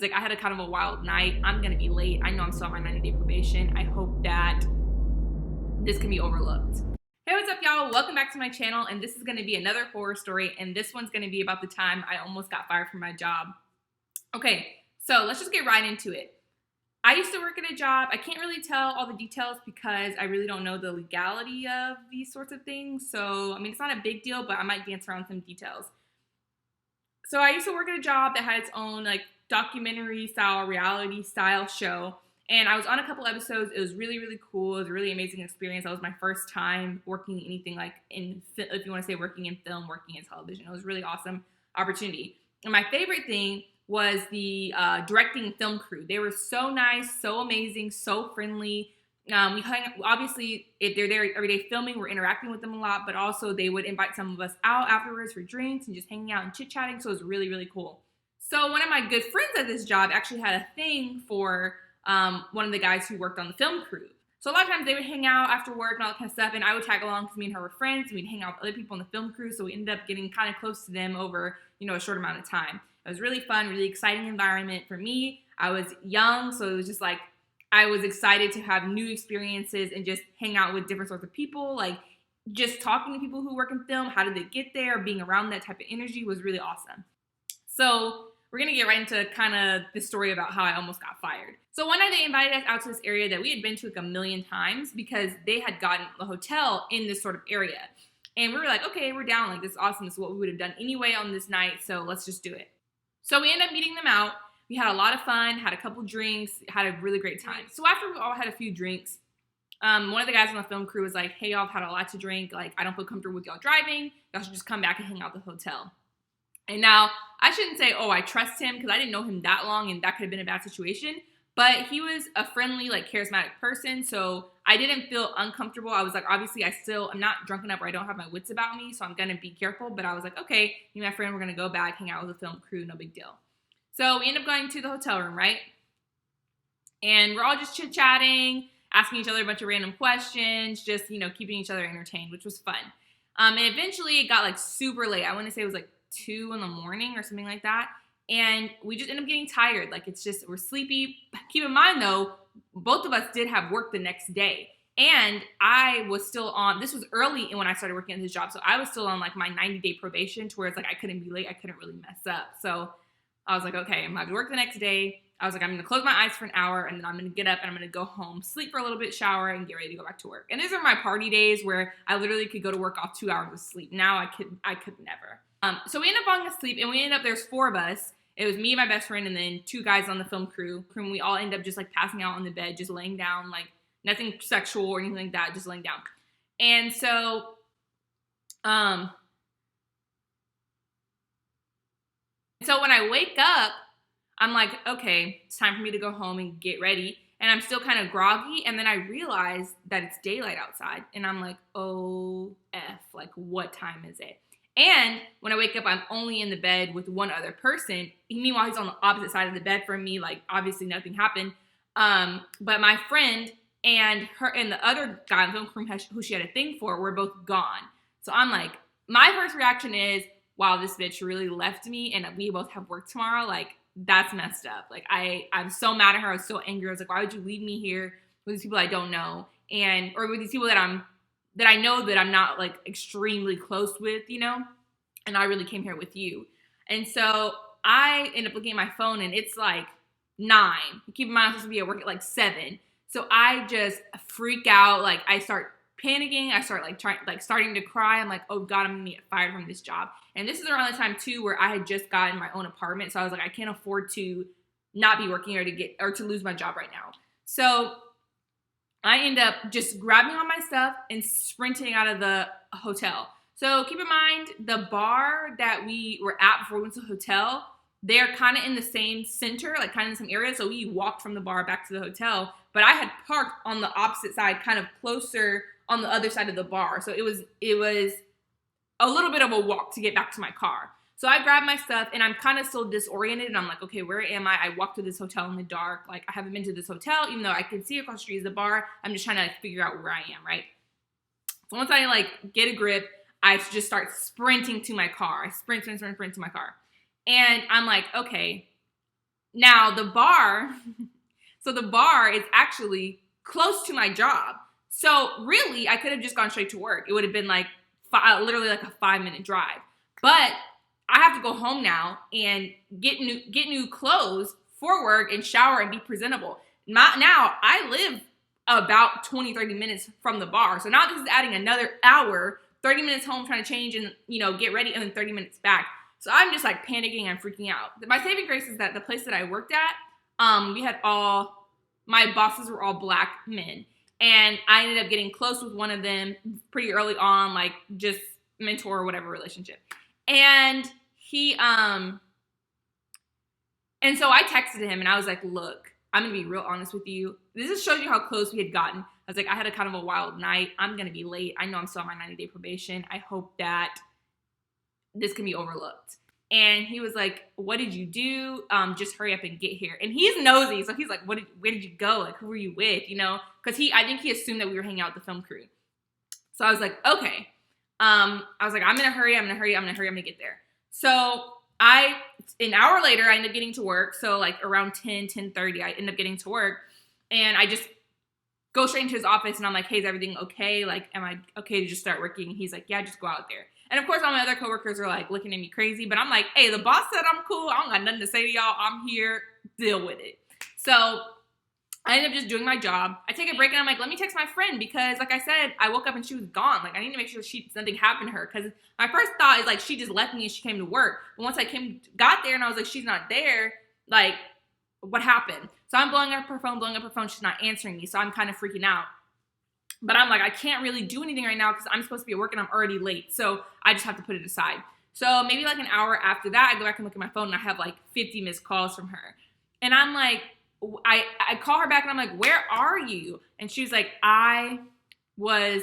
Like, I had a kind of a wild night. I'm gonna be late. I know I'm still on my 90-day probation. I hope that this can be overlooked. Hey, what's up, y'all? Welcome back to my channel, and this is gonna be another horror story, and this one's gonna be about the time I almost got fired from my job. Okay, so let's just get right into it. I used to work at a job. I can't really tell all the details because I really don't know the legality of these sorts of things. So, I mean, it's not a big deal, but I might dance around some details. So I used to work at a job that had its own like documentary style, reality style show. And I was on a couple episodes. It was really, really cool. It was a really amazing experience. That was my first time working anything like if you want to say working in film, working in television. It was a really awesome opportunity. And my favorite thing was the directing film crew. They were so nice, so amazing, so friendly. We hung, obviously, if they're there every day filming, we're interacting with them a lot, but also they would invite some of us out afterwards for drinks and just hanging out and chit-chatting, so it was really, really cool. So one of my good friends at this job actually had a thing for one of the guys who worked on the film crew. So a lot of times they would hang out after work and all that kind of stuff, and I would tag along because me and her were friends, and we'd hang out with other people on the film crew, so we ended up getting kind of close to them over, a short amount of time. It was really fun, really exciting environment for me. I was young, so it was just like, I was excited to have new experiences and just hang out with different sorts of people, like just talking to people who work in film, how did they get there, being around that type of energy was really awesome. So we're going to get right into kind of the story about how I almost got fired. So one night they invited us out to this area that we had been to like a million times because they had gotten a hotel in this sort of area. And we were like, okay, we're down, like this is awesome, this is what we would have done anyway on this night, so let's just do it. So we ended up meeting them out. We had a lot of fun, had a couple drinks, had a really great time. So after we all had a few drinks, one of the guys on the film crew was like, hey, y'all have had a lot to drink. Like, I don't feel comfortable with y'all driving. Y'all should just come back and hang out at the hotel. And now, I shouldn't say, oh, I trust him, because I didn't know him that long, and that could have been a bad situation. But he was a friendly, like, charismatic person, so I didn't feel uncomfortable. I was like, obviously, I'm not drunk enough where I don't have my wits about me, so I'm going to be careful. But I was like, okay, me and my friend, we're going to go back, hang out with the film crew, no big deal. So we end up going to the hotel room, right? And we're all just chit-chatting, asking each other a bunch of random questions, just, keeping each other entertained, which was fun. And eventually it got like super late. I want to say it was like 2 in the morning or something like that. And we just ended up getting tired. Like, it's just, we're sleepy. Keep in mind though, both of us did have work the next day. And I was still on, this was early when I started working at this job. So I was still on like my 90-day probation to where it's like I couldn't be late. I couldn't really mess up. So I was like, okay, I'm going to have to work the next day. I was like, I'm going to close my eyes for an hour, and then I'm going to get up, and I'm going to go home, sleep for a little bit, shower, and get ready to go back to work. And these are my party days where I literally could go to work off 2 hours of sleep. Now I could never. So we ended up falling asleep, and we ended up, there's 4 of us. It was me and my best friend, and then 2 guys on the film crew. And we all ended up just like passing out on the bed, just laying down, like nothing sexual or anything like that, just laying down. And so, So when I wake up, I'm like, okay, it's time for me to go home and get ready. And I'm still kind of groggy. And then I realize that it's daylight outside. And I'm like, oh, F, like what time is it? And when I wake up, I'm only in the bed with one other person. Meanwhile, he's on the opposite side of the bed from me. Like, obviously nothing happened. But my friend and her and the other guy on the film crew who she had a thing for were both gone. So I'm like, my first reaction is, wow, this bitch really left me, and we both have work tomorrow. Like, that's messed up. Like, I'm so mad at her. I was so angry. I was like, why would you leave me here with these people I don't know, or with these people that I know that I'm not like extremely close with, and I really came here with you. And so I end up looking at my phone, and it's like 9. Keep in mind, I'm supposed to be at work at like 7. So I just freak out. Like, I start panicking. I start starting to cry. I'm like, oh God, I'm gonna get fired from this job. And this is around the time too where I had just gotten my own apartment. So I was like, I can't afford to not be working or to lose my job right now. So I end up just grabbing all my stuff and sprinting out of the hotel. So keep in mind, the bar that we were at before we went to the hotel, they're kind of in the same center, like kind of in the same area. So we walked from the bar back to the hotel, but I had parked on the opposite side, kind of closer on the other side of the bar. So it was a little bit of a walk to get back to my car. So I grabbed my stuff, and I'm kind of still disoriented, and I'm like, okay, where am I? I walked to this hotel in the dark. Like, I haven't been to this hotel, even though I can see across the street is the bar. I'm just trying to figure out where I am, right? So once I like get a grip, I just start sprinting to my car. I sprint to my car. And I'm like, okay, Now the bar, so the bar is actually close to my job. So really, I could have just gone straight to work. It would have been like literally like a 5-minute drive. But I have to go home now and get new clothes for work and shower and be presentable. Now I live about 20-30 minutes from the bar. So now this is adding another hour, 30 minutes home trying to change and, get ready, and then 30 minutes back. So I'm just like panicking and freaking out. My saving grace is that the place that I worked at, we had my bosses were all black men. And I ended up getting close with one of them pretty early on, like just mentor or whatever relationship. And and so I texted him and I was like, look, I'm going to be real honest with you. This just shows you how close we had gotten. I was like, I had a kind of a wild night. I'm going to be late. I know I'm still on my 90-day probation. I hope that this can be overlooked. And he was like, what did you do? Just hurry up and get here. And he's nosy. So he's like, where did you go? Like, who were you with? Because I think he assumed that we were hanging out with the film crew. So I was like, okay. I was like, I'm going to hurry. I'm going to get there. So an hour later, I ended up getting to work. So like around 10:30, I ended up getting to work. And I just go straight into his office and I'm like, hey, is everything okay? Like, am I okay to just start working? And he's like, yeah, just go out there. And of course, all my other coworkers are like looking at me crazy, but I'm like, hey, the boss said I'm cool. I don't got nothing to say to y'all. I'm here. Deal with it. So I ended up just doing my job. I take a break and I'm like, let me text my friend because, like I said, I woke up and she was gone. Like, I need to make sure something happened to her because my first thought is like she just left me and she came to work. But once I got there and I was like, she's not there. Like, what happened? So I'm blowing up her phone. She's not answering me. So I'm kind of freaking out. But I'm like, I can't really do anything right now because I'm supposed to be at work and I'm already late. So I just have to put it aside. So maybe like an hour after that, I go back and look at my phone and I have like 50 missed calls from her. And I'm like, I call her back and I'm like, where are you? And she's like, I was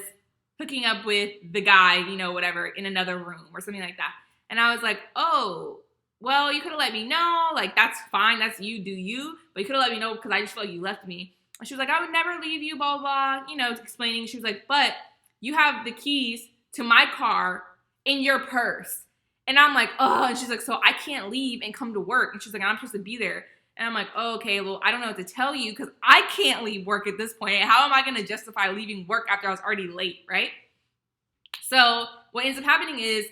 hooking up with the guy, whatever, in another room or something like that. And I was like, oh, well, you could have let me know. Like, that's fine. That's you, do you. But you could have let me know because I just felt like you left me. And she was like, I would never leave you, blah, blah, blah, explaining. She was like, but you have the keys to my car in your purse. And I'm like, oh, and she's like, so I can't leave and come to work. And she's like, I'm supposed to be there. And I'm like, oh, okay, well, I don't know what to tell you because I can't leave work at this point. How am I going to justify leaving work after I was already late, right? So what ends up happening is,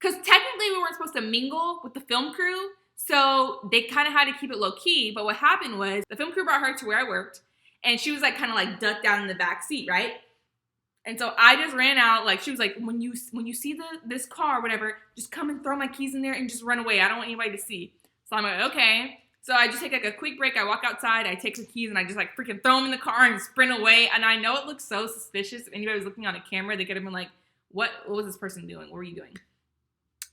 because technically we weren't supposed to mingle with the film crew, so they kind of had to keep it low key. But what happened was the film crew brought her to where I worked, and she was like kind of like ducked down in the back seat, right? And so I just ran out. Like she was like, when you see this car, or whatever, just come and throw my keys in there and just run away. I don't want anybody to see. So I'm like, okay. So I just take like a quick break. I walk outside. I take the keys and I just like freaking throw them in the car and sprint away. And I know it looks so suspicious. If anybody was looking on a camera, they could have been like, what was this person doing? What were you doing?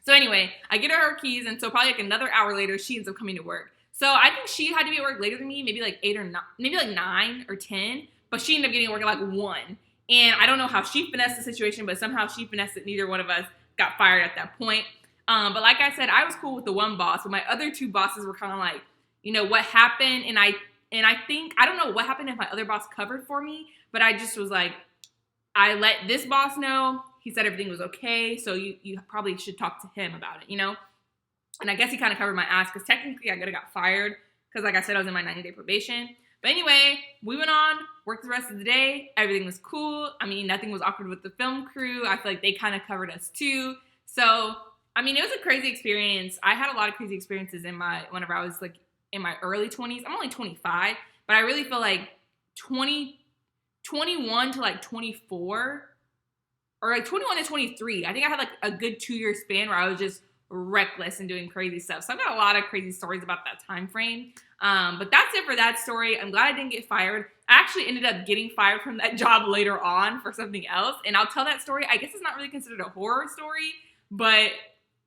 So anyway, I get her keys, and so probably like another hour later, she ends up coming to work. So I think she had to be at work later than me, maybe like 8 or 9, maybe like 9 or 10, but she ended up getting to work at like 1. And I don't know how she finessed the situation, but somehow she finessed it. Neither one of us got fired at that point. But like I said, I was cool with the one boss, but my other 2 bosses were kind of like, what happened? And I think, I don't know what happened if my other boss covered for me, but I just was like, I let this boss know. He said everything was okay, so you probably should talk to him about it, And I guess he kind of covered my ass because technically I could have got fired because, like I said, I was in my 90-day probation. But anyway, we went on, worked the rest of the day. Everything was cool. I mean, nothing was awkward with the film crew. I feel like they kind of covered us too. So, I mean, it was a crazy experience. I had a lot of crazy experiences whenever I was like in my early 20s. I'm only 25, but I really feel like 21 to like 24 or like 21 to 23. I think I had like a good 2-year span where I was just reckless and doing crazy stuff. So I've got a lot of crazy stories about that time frame. But that's it for that story. I'm glad I didn't get fired. I actually ended up getting fired from that job later on for something else. And I'll tell that story. I guess it's not really considered a horror story, but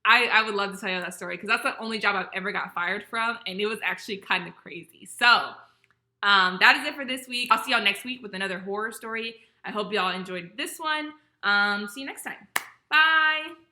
I would love to tell you that story because that's the only job I've ever got fired from. And it was actually kind of crazy. So that is it for this week. I'll see y'all next week with another horror story. I hope y'all enjoyed this one. See you next time. Bye.